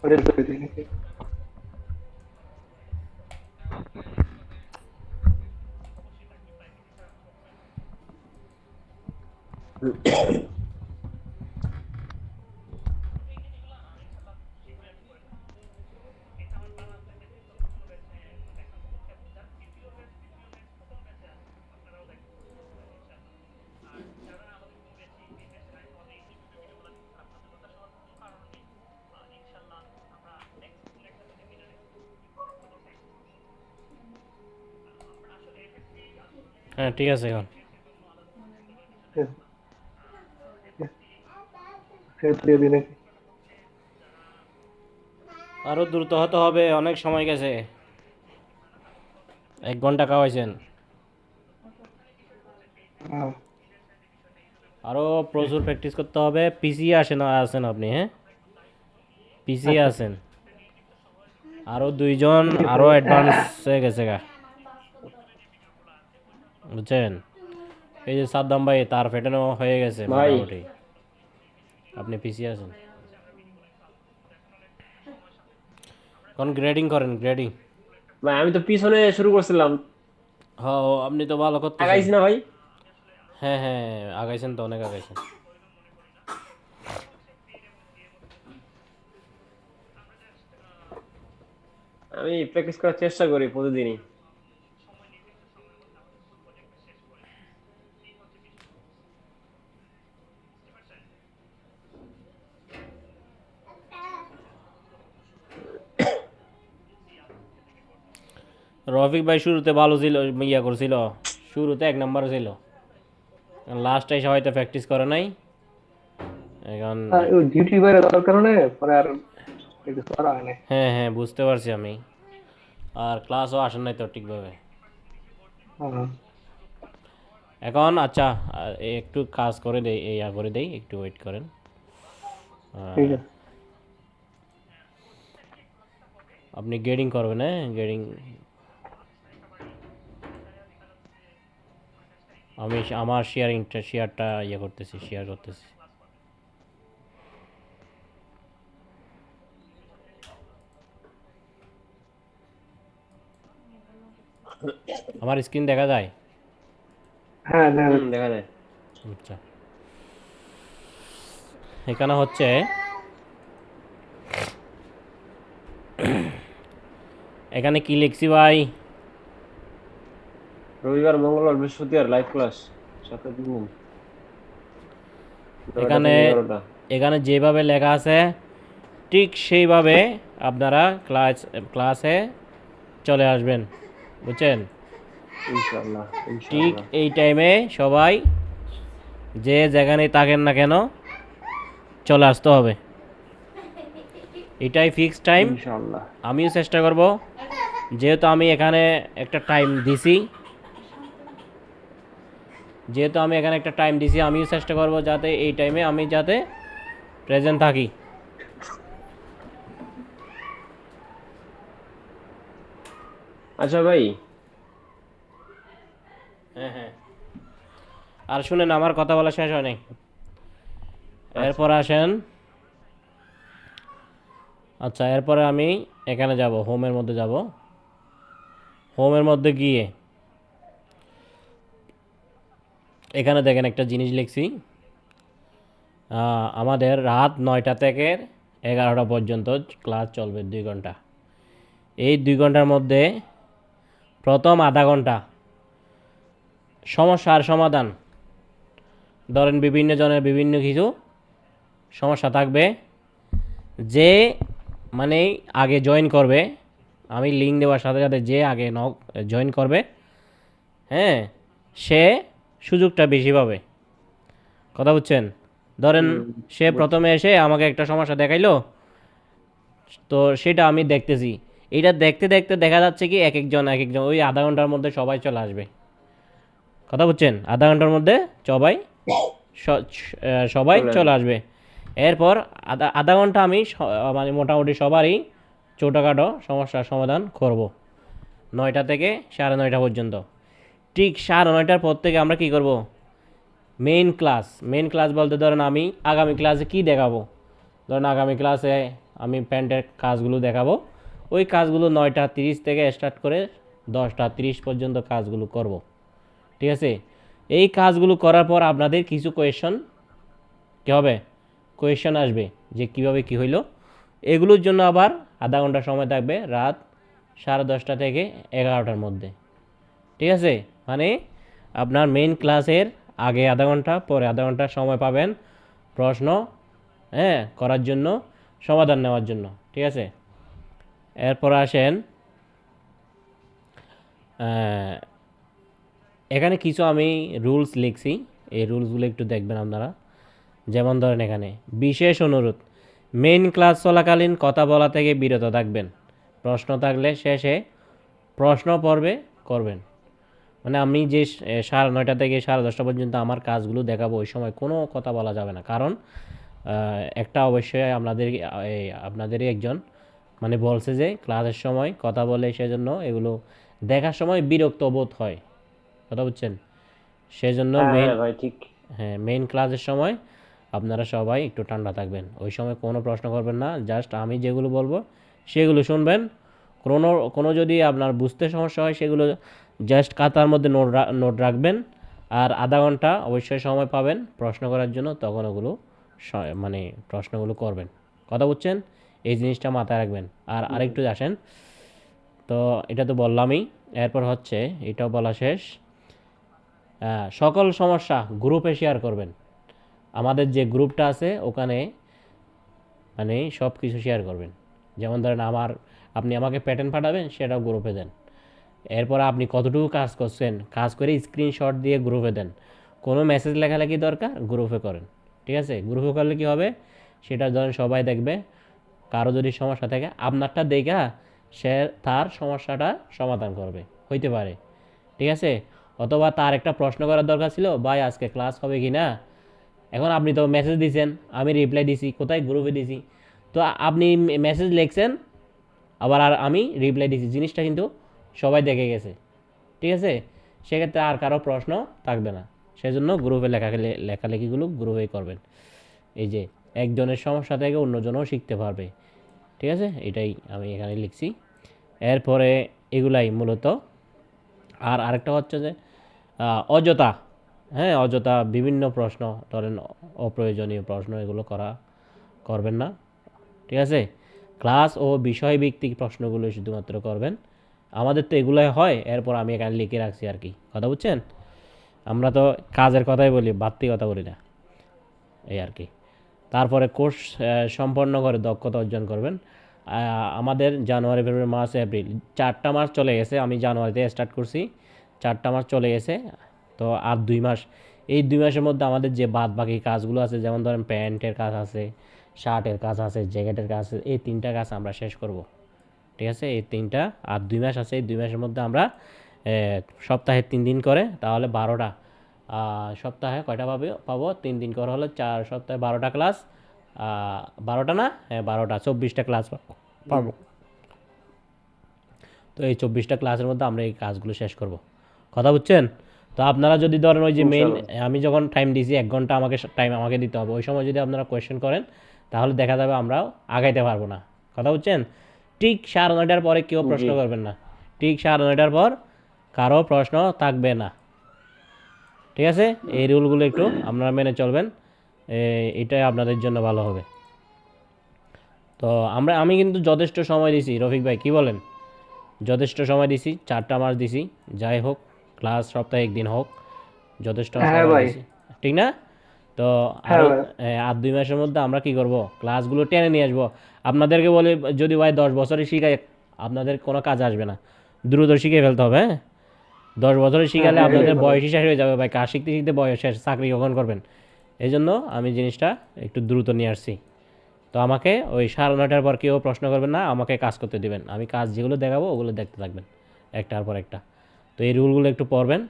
ওটা করে দিই নাকি? হ্যাঁ ঠিক আছে এখন। সেট দিয়ে দিই নাকি? আরো দ্রুত হতে হবে, অনেক সময় গেছে, 1 ঘন্টা খাওয়াইছেন। হ্যাঁ আরো প্রচুর প্র্যাকটিস করতে হবে। পিসি আসেন, আছেন আপনি? হ্যাঁ পিসি আচ্ছা। আছেন? আরো দুইজন আরো অ্যাডভান্স হয়ে গেছে গা, বুঝছেন? এই যে সাদ্দাম ভাই তার ফেটানো হয়ে গেছে ভাই। মোটামুটি, আপনি পিছিয়ে আছেন। কোন গ্রেডিং করেন, গ্রেডিং। ভাই আমি তো পিছনে শুরু করছিলাম, হ্যাঁ আপনি তো ভালো করতেছেন। আগাইছি না ভাই? হ্যাঁ হ্যাঁ আগাইছেন তো, অনেক আগাইছেন। আমি প্র্যাকটিস করার চেষ্টা করি প্রতিদিনই। রফিক ভাই শুরুতে ভালো ছিল, ইয়া করছিল, শুরুতে 1 নম্বর ছিল, লাস্টে সবাই তো প্র্যাকটিস করে নাই এখন। ওই ডিউটি বাইরে যাওয়ার কারণে পরে আর কিছু করা হয় না। হ্যাঁ হ্যাঁ বুঝতে পারছি আমি, আর ক্লাসও আসেন নাই তো ঠিকভাবে হ্যাঁ, এখন। আচ্ছা একটু কাজ করে দেই, ইয়া করে দেই, একটু ওয়েট করেন। ঠিক আছে। আপনি গ্রেডিং করবেন, হ্যাঁ গ্রেডিং। আমি আমার শেয়ারটা ইয়ে করতেছি, শেয়ার করতেছি। আমার স্ক্রিন দেখা যায়? হ্যাঁ দেখা যাচ্ছে। দেখা যায়। আচ্ছা, এখানে হচ্ছে এখানে কি লিখছি ভাই? রবিবার, মঙ্গলবার, বৃহস্পতিবার লাইভ ক্লাস, সপ্তাহে 3 দিন, 9টা এখানে থেকে 11টা। এখানে যেভাবে লেখা আছে ঠিক সেইভাবে আপনারা ক্লাসে চলে আসবেন, বুঝছেন? ইনশাআল্লাহ ঠিক ইনশাআল্লাহ। এই টাইমে সবাই যে যেখানেই থাকেন না কেন চলে আসতে হবে, এটাই ফিক্স টাইম। ইনশাআল্লাহ। আমিও চেষ্টা করব, যেহেতু আমি এখানে একটা টাইম দিছি, আমিও চেষ্টা করব যাতে এই টাইমে আমি যাতে প্রেজেন্ট থাকি। আচ্ছা ভাই, হ্যাঁ হ্যাঁ, আর শুনেন আমার কথা বলা শেষ হয় নাই। এরপর আসেন, আচ্ছা এরপরে আমি এখানে যাব, হোমের মধ্যে যাব। হোমের মধ্যে গিয়ে এখানে দেখেন একটা জিনিস লিখছি, আমাদের রাত 9টা থেকে 11টা পর্যন্ত ক্লাস চলবে 2 ঘন্টা। এই 2 ঘন্টার মধ্যে প্রথম আধা ঘন্টা সমস্যার সমাধান, ধরেন বিভিন্ন জনের বিভিন্ন কিছু সমস্যা থাকবে, যে মানে আগে জয়েন করবে, আমি লিঙ্ক দেওয়ার সাথে সাথে যে আগে জয়েন করবে, হ্যাঁ সে সুযোগটা বেশি পাবে। কথা বুঝছেন? ধরেন সে প্রথমে এসে আমাকে একটা সমস্যা দেখাইলো, তো সেটা আমি দেখতেছি, এটা দেখতে দেখতে দেখা যাচ্ছে কি এক একজন ওই আধা ঘন্টার মধ্যে সবাই চলে আসবে। কথা বুঝছেন? আধা ঘন্টার মধ্যে সবাই চলে আসবে। এরপর আধা ঘন্টা আমি মানে মোটামুটি সবারই ছোটোখাটো সমস্যার সমাধান করব 9টা থেকে 9:30 পর্যন্ত। ঠিক 9:30টার পর থেকে আমরা কি করব? মেইন ক্লাস বলতে ধরেন আমি আগামী ক্লাসে কি দেখাবো, ধরেন আগামী ক্লাসে আমি প্যান্টের কাজগুলো দেখাবো। ওই কাজগুলো 9:30 থেকে স্টার্ট করে 10:30 পর্যন্ত কাজগুলো করব, ঠিক আছে? এই কাজগুলো করার পর আপনাদের কিছু কী হবে, কোয়েশ্চেন আসবে যে কিভাবে কি হইলো। এগুলোর জন্য আবার আধা ঘন্টা সময় থাকবে রাত 10:30 থেকে 11টার মধ্যে, ঠিক আছে? মানে আপনার মেইন ক্লাসের আগে আধা ঘন্টা, পরে আধা ঘন্টা সময় পাবেন প্রশ্ন করার জন্য, সমাধান নেওয়ার জন্য, ঠিক আছে? এরপর আসেন, এখানে কিছু আমি রুলস লিখছি, এই রুলসগুলো একটু দেখবেন আপনারা। যেমন ধরেন এখানে বিশেষ অনুরোধ, মেইন ক্লাস চলাকালীন কথা বলা থেকে বিরত থাকবেন। প্রশ্ন থাকলে শেষে প্রশ্ন পর্বে করবেন। মানে আমি যে 9:30 থেকে 10:30 পর্যন্ত আমার কাজগুলো দেখাবো, ওই সময় কোনো কথা বলা যাবে না, কারণ একটা অবশ্যই আপনাদেরই একজন মানে বলছে যে ক্লাসের সময় কথা বলে সেজন্য এগুলো দেখার সময় বিরক্ত বোধ হয়, কথা বুঝছেন? সেজন্য হ্যাঁ মেইন, হ্যাঁ ভাই ঠিক। হ্যাঁ মেইন ক্লাসের সময় আপনারা সবাই একটু ঠান্ডা থাকবেন, ওই সময় কোনো প্রশ্ন করবেন না, জাস্ট আমি যেগুলো বলবো সেগুলো শুনবেন। কোনো কোনো যদি আপনার বুঝতে সমস্যা হয় সেগুলো জাস্ট খাতার মধ্যে নোট রাখবেন। আর আধা ঘন্টা অবশ্যই সময় পাবেন প্রশ্ন করার জন্য, তখন ওগুলো মানে প্রশ্নগুলো করবেন, কথা বুঝছেন? এই জিনিসটা মাথায় রাখবেন। আর আরেকটু আসেন, তো এটা তো বললামই, এরপর হচ্ছে এটাও বলা শেষ, সকল সমস্যা গ্রুপে শেয়ার করবেন। আমাদের যে গ্রুপটা আছে ওখানে মানে সব কিছু শেয়ার করবেন। যেমন ধরেন আপনি আমাকে প্যাটার্ন পাঠাবেন, সেটাও গ্রুপে দেন। এরপর আপনি কতটুকু কাজ করছেন কাজ করে স্ক্রিনশট দিয়ে গ্রুপে দেন। কোনো মেসেজ লেখালেখি দরকার গ্রুপে করেন, ঠিক আছে? গ্রুপে করলে কী হবে, সেটা ধরেন সবাই দেখবে। কারো যদি সমস্যা থাকে আপনারটা দেখা সে তার সমস্যাটা সমাধান করবে, হইতে পারে, ঠিক আছে? অথবা তার একটা প্রশ্ন করার দরকার ছিল, ভাই আজকে ক্লাস হবে কি না, এখন আপনি তো মেসেজ দিয়েছেন, আমি রিপ্লাই দিছি, কোথায় গ্রুপে দিছি, তো আপনি মেসেজ লিখছেন আবার আর আমি রিপ্লাই দিছি, জিনিসটা কিন্তু সবাই দেখে গেছে, ঠিক আছে? সেক্ষেত্রে আর কারো প্রশ্ন থাকবে না। সেজন্য গ্রুপে লেখালেখিগুলো গ্রুপেই করবেন। এই যে একজনের সমস্যা থেকে অন্যজনও শিখতে পারবে, ঠিক আছে? এটাই আমি এখানে লিখছি। এরপরে এগুলাই মূলত। আর আরেকটা হচ্ছে যে অযথা, হ্যাঁ অযথা বিভিন্ন প্রশ্ন, ধরেন অপ্রয়োজনীয় প্রশ্ন, এগুলো করবেন না, ঠিক আছে? ক্লাস ও বিষয়ভিত্তিক প্রশ্নগুলো শুধুমাত্র করবেন। আমাদের তো এগুলোই হয়, এরপর আমি এখানে লিখে রাখছি আর কি, কথা বুঝছেন? আমরা তো কাজের কথাই বলি, বাড়তি কথা বলি না, এই আর কি। তারপরে কোর্স সম্পন্ন করে দক্ষতা অর্জন করবেন। আমাদের জানুয়ারি, ফেব্রুয়ারি, মার্চ, এপ্রিল 4টা মাস চলে গেছে, আমি জানুয়ারিতে স্টার্ট করছি, 4টা মাস চলে গেছে। তো আর 2 মাস, এই 2 মাসের মধ্যে আমাদের যে বাদ বাকি কাজগুলো আছে, যেমন ধরেন প্যান্টের কাজ আছে, শার্টের কাজ আছে, জ্যাকেটের কাজ আছে, এই 3টা কাজ আমরা শেষ করব, ঠিক আছে? এই 3টা, আর 2 মাস আছে, এই 2 মাসের মধ্যে আমরা সপ্তাহে 3 দিন করে, তাহলে 12টা, সপ্তাহে কয়টা পাবো 3 দিন করে হলো 4 সপ্তাহে 12টা ক্লাস, 12টা না, হ্যাঁ 12টা, 24টা ক্লাস পাবো। তো এই 24টা ক্লাসের মধ্যে আমরা এই কাজগুলো শেষ করব, কথা বুঝছেন? তো আপনারা যদি ধরেন ওই যে মেইন, ইনশাআল্লাহ। আমি যখন টাইম দিয়েছি 1 ঘন্টা টাইম আমাকে দিতে হবে, ওই সময় যদি আপনারা কোয়েশ্চেন করেন তাহলে দেখা যাবে আমরাও আগাইতে পারবো না, কথা বুঝছেন? ঠিক 9:30টার পরে কেউ প্রশ্ন জি। করবেন না, ঠিক 9:30টার পর কারো প্রশ্ন থাকবে না, ঠিক আছে? এই রুলগুলো একটু আপনারা মেনে চলবেন, এটাই আপনাদের জন্য ভালো হবে। তো আমি কিন্তু যথেষ্ট সময় দিছি, রফিক ভাই কি বলেন? যথেষ্ট সময় দিছি, 4টা মাস দিছি, যাই হোক ক্লাস সপ্তাহে 1 দিন হোক, যথেষ্ট হ্যাঁ সময় ভাই। দিছি, ঠিক না? তো হ্যাঁ আরও ভাই। আর 2 মাসের মধ্যে আমরা কি করব, ক্লাসগুলো টেনে নিয়ে আসবো। আপনাদেরকে বলি, যদি ভাই 10 বছরে শিখাই আপনাদের কোনো কাজ আসবে না, দ্রুত শিখে ফেলতে হবে, হ্যাঁ? 10 বছরে হ্যাঁ শিখালে হ্যাঁ, এটাই আপনাদের ভালো। বয়সই শেষ হয়ে যাবে ভাই, কাজ শিখতে শিখতে বয়স শেষ, চাকরি কখন করবেন? এই জন্য আমি জিনিসটা একটু দ্রুত নিয়ে আসছি। তো আমাকে ওই 9:30টার পর কেউ প্রশ্ন করবেন না, আমাকে কাজ করতে দিবেন, আমি কাজ যেগুলো দেখাবো ওগুলো দেখতে থাকবেন একটার পর একটা। তো এই রুলগুলো একটু পড়বেন।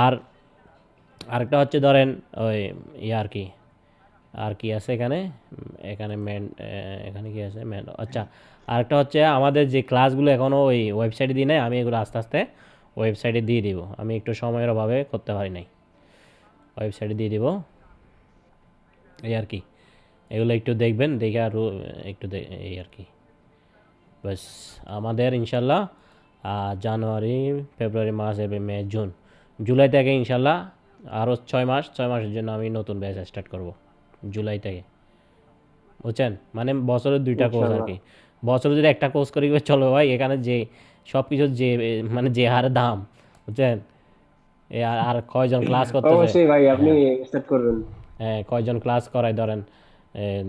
আর আরেকটা হচ্ছে ধরেন ওই আর কি, আর কি আছে এখানে, এখানে এখানে কি আছে মেন, আচ্ছা আরেকটা হচ্ছে আমাদের যে ক্লাসগুলো এখনও ওই ওয়েবসাইটে দিই নাই, আমি এগুলো আস্তে আস্তে ওয়েবসাইটে দিয়ে দিব, আমি একটু সময়ের অভাবে করতে পারি নাই, ওয়েবসাইটে দিয়ে দিব, এই আর কি। এগুলো একটু দেখবেন, দেখে আরও একটু এই আর কি। বাস, আমাদের ইনশাল্লাহ জানুয়ারি, ফেব্রুয়ারি, মার্চ, এপ্রিল, মে, জুন, জুলাই থেকে ইনশাল্লাহ আরও 6 মাসের জন্য আমি নতুন ব্যাচ স্টার্ট করব, জুলাই থেকে, বুঝছেন? মানে বছরের 2টা কোর্স আর ইনশাআল্লাহ। কি। বছরে যদি একটা কোর্স করি চলো ভাই, এখানে যে সব কিছুর যে মানে যে হারে দাম, বুঝছেন? আর কয়জন ক্লাস করতেছে, অবশ্যই ভাই, আপনি হ্যাঁ স্টার্ট করবেন। হ্যাঁ, কয়জন ক্লাস করায় ধরেন,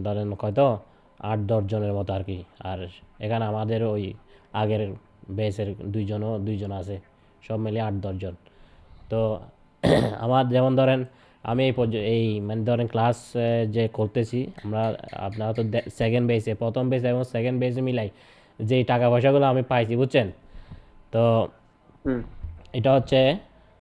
ধরেন কয়তো 8-10 জনের মতো আর কি। আর এখানে আমাদের ওই আগের বেসের দুইজন আছে, সব মিলিয়ে 8-10 জন। তো আমার যেমন ধরেন আমি এই মানে ধরেন ক্লাস যে করতেছি আমরা, আপনারা তো সেকেন্ড বেসে, প্রথম বেস এবং সেকেন্ড বেসে মিলাই যেই টাকা পয়সাগুলো আমি পাইছি, বুঝছেন? তো হুম। এটা হচ্ছে